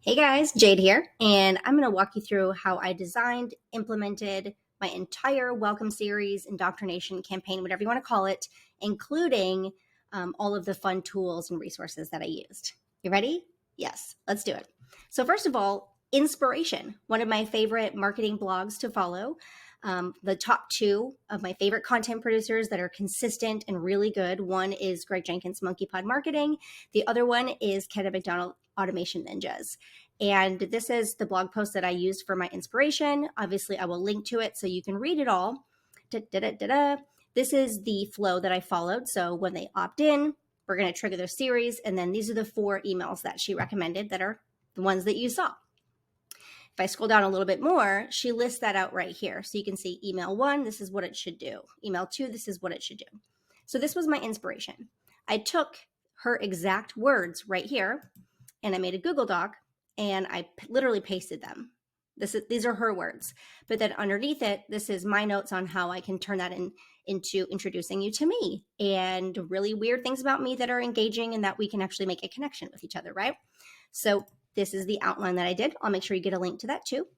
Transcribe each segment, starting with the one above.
Hey guys, Jade here, and I'm going to walk you through how I designed, implemented my entire welcome series, indoctrination campaign, whatever you want to call it, including all of the fun tools and resources that I used. You ready? Yes, let's do it. So first of all, inspiration, one of my favorite marketing blogs to follow. The top two of my favorite content producers that are consistent and really good. One is Greg Jenkins, Monkey Pod Marketing. The other one is Kevin McDonald, Automation Ninjas. And this is the blog post that I used for my inspiration. Obviously, I will link to it so you can read it all. This is the flow that I followed. So when they opt in, we're going to trigger their series. And then these are the 4 emails that she recommended that are the ones that you saw. If I scroll down a little bit more, she lists that out right here. So you can see email 1, this is what it should do. Email 2, this is what it should do. So this was my inspiration. I took her exact words right here and I made a Google Doc and I literally pasted them. These are her words. But then underneath it, this is my notes on how I can turn that into introducing you to me and really weird things about me that are engaging and that we can actually make a connection with each other, right? So this is the outline that I did. I'll make sure you get a link to that too.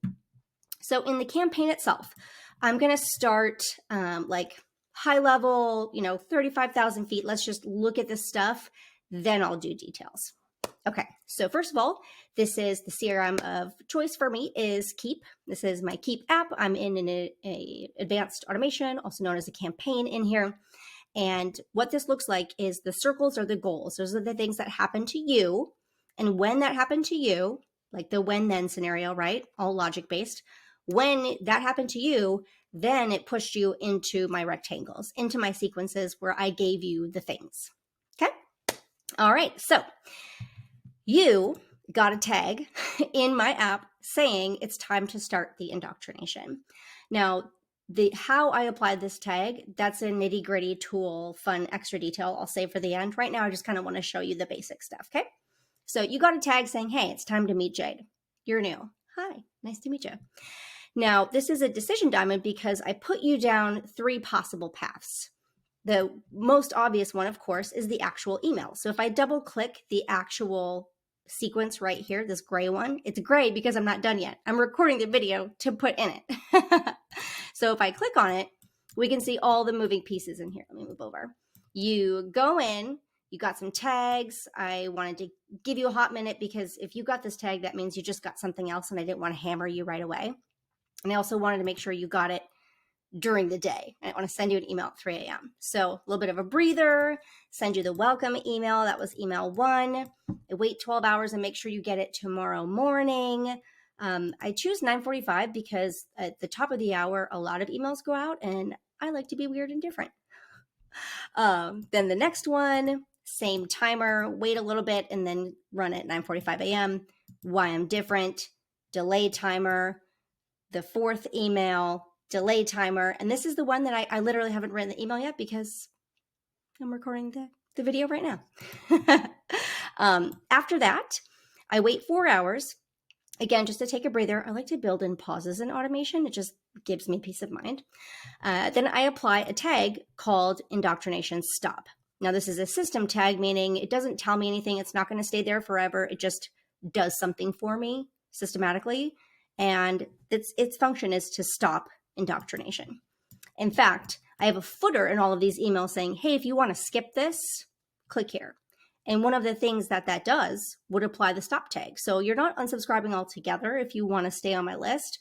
So in the campaign itself, I'm going to start like high level, 35,000 feet. Let's just look at this stuff. Then I'll do details. Okay, so first of all, this is the CRM of choice for me is Keep. This is my Keep app. I'm in an advanced automation, also known as a campaign in here. And what this looks like is the circles are the goals. Those are the things that happen to you. And when that happened to you, like the when then scenario, right? All logic based. When that happened to you, then it pushed you into my rectangles, into my sequences where I gave you the things. Okay. All right. So you got a tag in my app saying it's time to start the indoctrination. Now, how I applied this tag, that's a nitty gritty tool, fun extra detail I'll save for the end. Right now, I just kind of want to show you the basic stuff, okay? So you got a tag saying, hey, it's time to meet Jade. You're new. Hi, nice to meet you. Now, this is a decision diamond because I put you down 3 possible paths. The most obvious one, of course, is the actual email. So if I double click the actual sequence right here, this gray one, it's gray because I'm not done yet. I'm recording the video to put in it. So if I click on it, we can see all the moving pieces in here. Let me move over. You go in, you got some tags. I wanted to give you a hot minute because if you got this tag, that means you just got something else and I didn't want to hammer you right away. And I also wanted to make sure you got it during the day. I want to send you an email at 3 a.m. So a little bit of a breather, send you the welcome email. That was email 1. I wait 12 hours and make sure you get it tomorrow morning. I choose 9:45 because at the top of the hour, a lot of emails go out and I like to be weird and different. Then the next one, same timer, wait a little bit and then run at 9:45 a.m. Why I'm different, delay timer, the 4th email, delay timer. And this is the one that I literally haven't written the email yet because I'm recording the video right now. After that, I wait 4 hours. Again, just to take a breather. I like to build in pauses in automation. It just gives me peace of mind. Then I apply a tag called Indoctrination Stop. Now, this is a system tag, meaning it doesn't tell me anything. It's not going to stay there forever. It just does something for me systematically. And its function is to stop indoctrination. In fact, I have a footer in all of these emails saying, hey, if you want to skip this, click here. And one of the things that does would apply the stop tag. So you're not unsubscribing altogether if you want to stay on my list.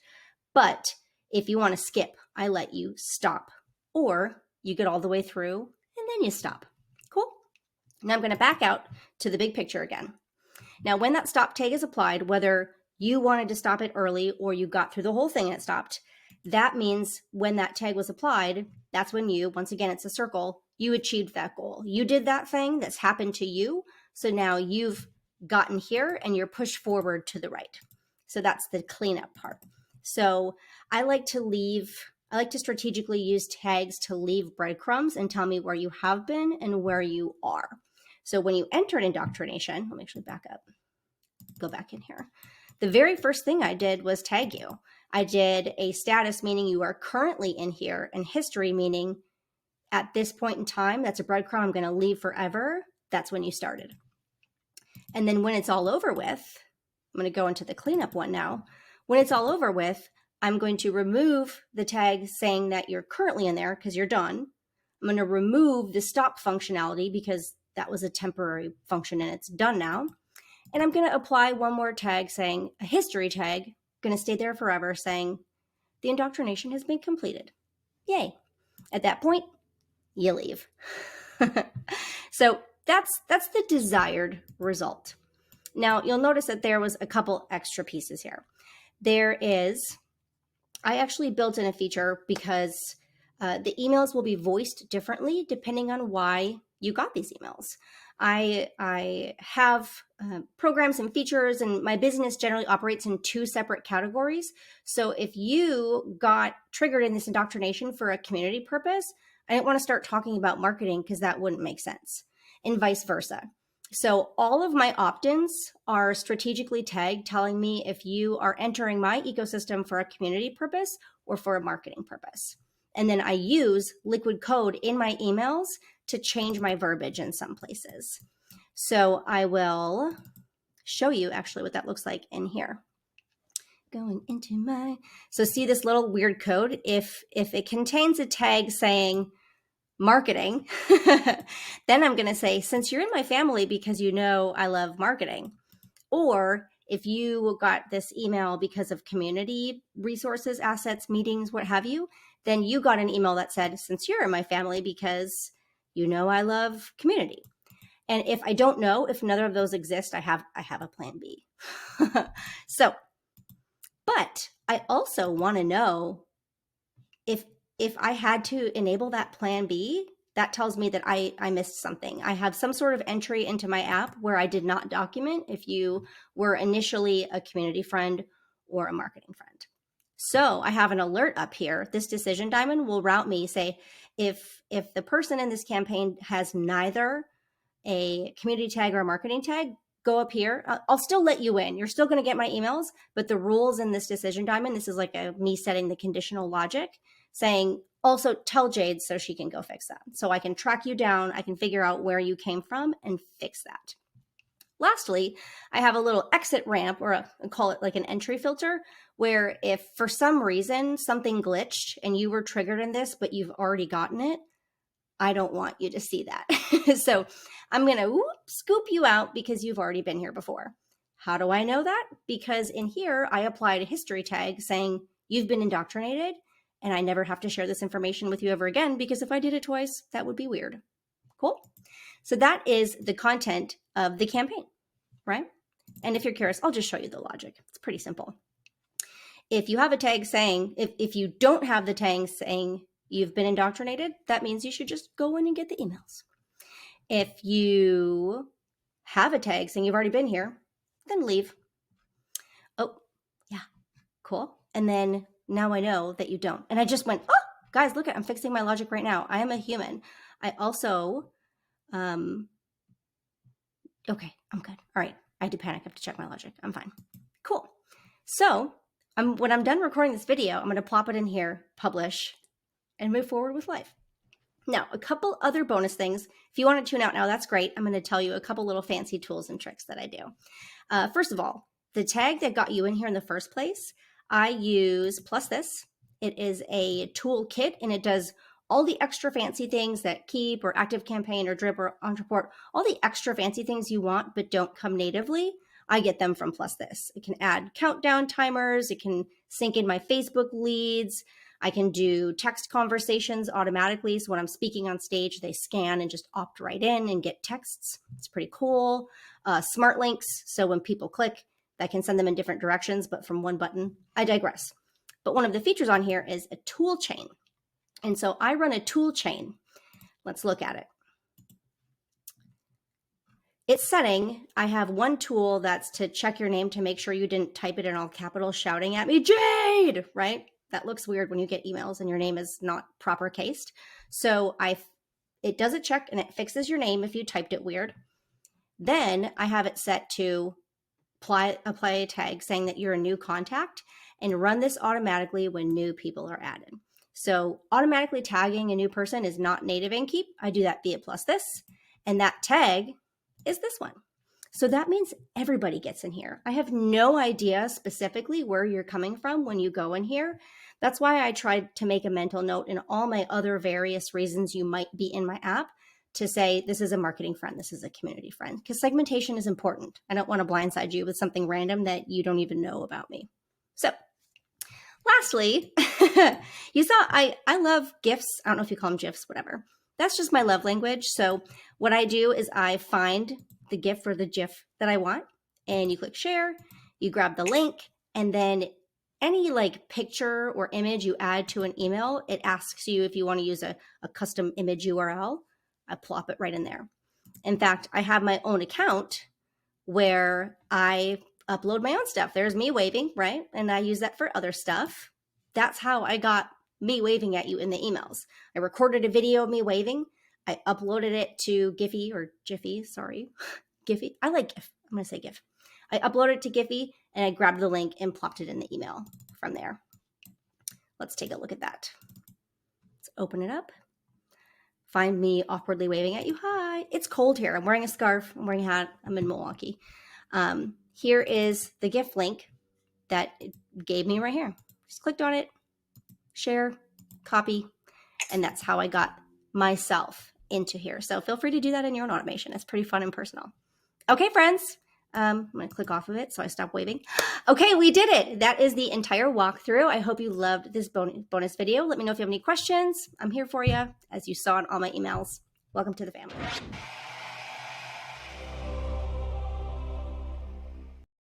But if you want to skip, I let you stop. Or you get all the way through and then you stop. Cool. Now I'm going to back out to the big picture again. Now, when that stop tag is applied, whether you wanted to stop it early or you got through the whole thing and it stopped, that means when that tag was applied, that's when you, once again, it's a circle, you achieved that goal. You did that thing that's happened to you. So now you've gotten here and you're pushed forward to the right. So that's the cleanup part. So I like to strategically use tags to leave breadcrumbs and tell me where you have been and where you are. So when you enter an indoctrination, let me actually back up, go back in here. The very first thing I did was tag you. I did a status, meaning you are currently in here, and history, meaning at this point in time, that's a breadcrumb I'm going to leave forever. That's when you started. And then when it's all over with, I'm going to go into the cleanup one now. When it's all over with, I'm going to remove the tag saying that you're currently in there because you're done. I'm going to remove the stop functionality because that was a temporary function and it's done now. And I'm going to apply one more tag saying a history tag, going to stay there forever saying the indoctrination has been completed. Yay. At that point, you leave. So that's the desired result. Now you'll notice that there was a couple extra pieces here. I actually built in a feature because the emails will be voiced differently depending on why you got these emails. I have programs and features, and my business generally operates in two separate categories. So if you got triggered in this indoctrination for a community purpose, I didn't want to start talking about marketing because that wouldn't make sense, and vice versa. So all of my opt-ins are strategically tagged, telling me if you are entering my ecosystem for a community purpose or for a marketing purpose. And then I use liquid code in my emails to change my verbiage in some places. So I will show you actually what that looks like in here. Going into so see this little weird code? If it contains a tag saying marketing, then I'm going to say, since you're in my family because you know I love marketing, or if you got this email because of community resources, assets, meetings, what have you, then you got an email that said, since you're in my family because you know I love community. And if I don't know, if neither of those exist, I have a plan B. So, but I also want to know if I had to enable that plan B, that tells me that I missed something. I have some sort of entry into my app where I did not document if you were initially a community friend or a marketing friend. So I have an alert up here. This decision diamond will route me, say, if the person in this campaign has neither a community tag or a marketing tag, go up here. I'll still let you in. You're still going to get my emails, but the rules in this decision diamond, this is like me setting the conditional logic, saying also tell Jade so she can go fix that. So I can track you down. I can figure out where you came from and fix that. Lastly, I have a little exit ramp, or I call it like an entry filter, where if for some reason something glitched and you were triggered in this, but you've already gotten it, I don't want you to see that. So I'm going to scoop you out because you've already been here before. How do I know that? Because in here, I applied a history tag saying you've been indoctrinated, and I never have to share this information with you ever again, because if I did it twice, that would be weird. Cool. So that is the content of the campaign, right? And if you're curious, I'll just show you the logic. It's pretty simple. If you have a tag saying, if you don't have the tag saying you've been indoctrinated, that means you should just go in and get the emails. If you have a tag saying you've already been here, then leave. Oh, yeah, cool. And then now I know that you don't. And I just went, oh, guys, look, I'm fixing my logic right now. I am a human. I also, okay, I'm good. All right, I had to panic. I have to check my logic. I'm fine. Cool. So when I'm done recording this video, I'm going to plop it in here, publish, and move forward with life. Now, a couple other bonus things. If you want to tune out now, that's great. I'm going to tell you a couple little fancy tools and tricks that I do. First of all, the tag that got you in here in the first place, I use plus this. It is a toolkit, and it does all the extra fancy things that Keep or Active Campaign or Drip or Entreport, all the extra fancy things you want but don't come natively. I get them from plus this. It can add countdown timers. It can sync in my Facebook leads. I can do text conversations automatically. So when I'm speaking on stage, they scan and just opt right in and get texts. It's pretty cool. Smart links. So when people click, that can send them in different directions, but from one button. I digress. But one of the features on here is a tool chain. And so I run a tool chain. Let's look at it. It's setting, I have one tool that's to check your name to make sure you didn't type it in all capitals shouting at me, Jade, right? That looks weird when you get emails and your name is not proper cased. So it does a check and it fixes your name if you typed it weird. Then I have it set to apply a tag saying that you're a new contact and run this automatically when new people are added. So automatically tagging a new person is not native in Keep. I do that via plus this, and that tag is this one. So that means everybody gets in here. I have no idea specifically where you're coming from when you go in here. That's why I tried to make a mental note in all my other various reasons you might be in my app to say, this is a marketing friend, this is a community friend, because segmentation is important. I don't want to blindside you with something random that you don't even know about me. So lastly, you saw I love GIFs. I don't know if you call them GIFs, whatever. That's just my love language. So what I do is I find the GIF or the GIF that I want, and you click share, you grab the link, and then any like picture or image you add to an email, it asks you if you want to use a custom image URL. I plop it right in there. In fact, I have my own account where I upload my own stuff. There's me waving, right? And I use that for other stuff. That's how I got me waving at you in the emails. I recorded a video of me waving. I uploaded it to Giphy or Jiffy, sorry. Giphy. I like GIF. I'm going to say GIF. I uploaded it to Giphy and I grabbed the link and plopped it in the email from there. Let's take a look at that. Let's open it up. Find me awkwardly waving at you. Hi. It's cold here. I'm wearing a scarf. I'm wearing a hat. I'm in Milwaukee. Here is the GIF link that it gave me right here. Just clicked on it, share, copy, and that's how I got myself into here. So feel free to do that in your own automation. It's pretty fun and personal. Okay, friends. I'm going to click off of it so I stop waving. Okay, we did it. That is the entire walkthrough. I hope you loved this bonus video. Let me know if you have any questions. I'm here for you, as you saw in all my emails. Welcome to the family.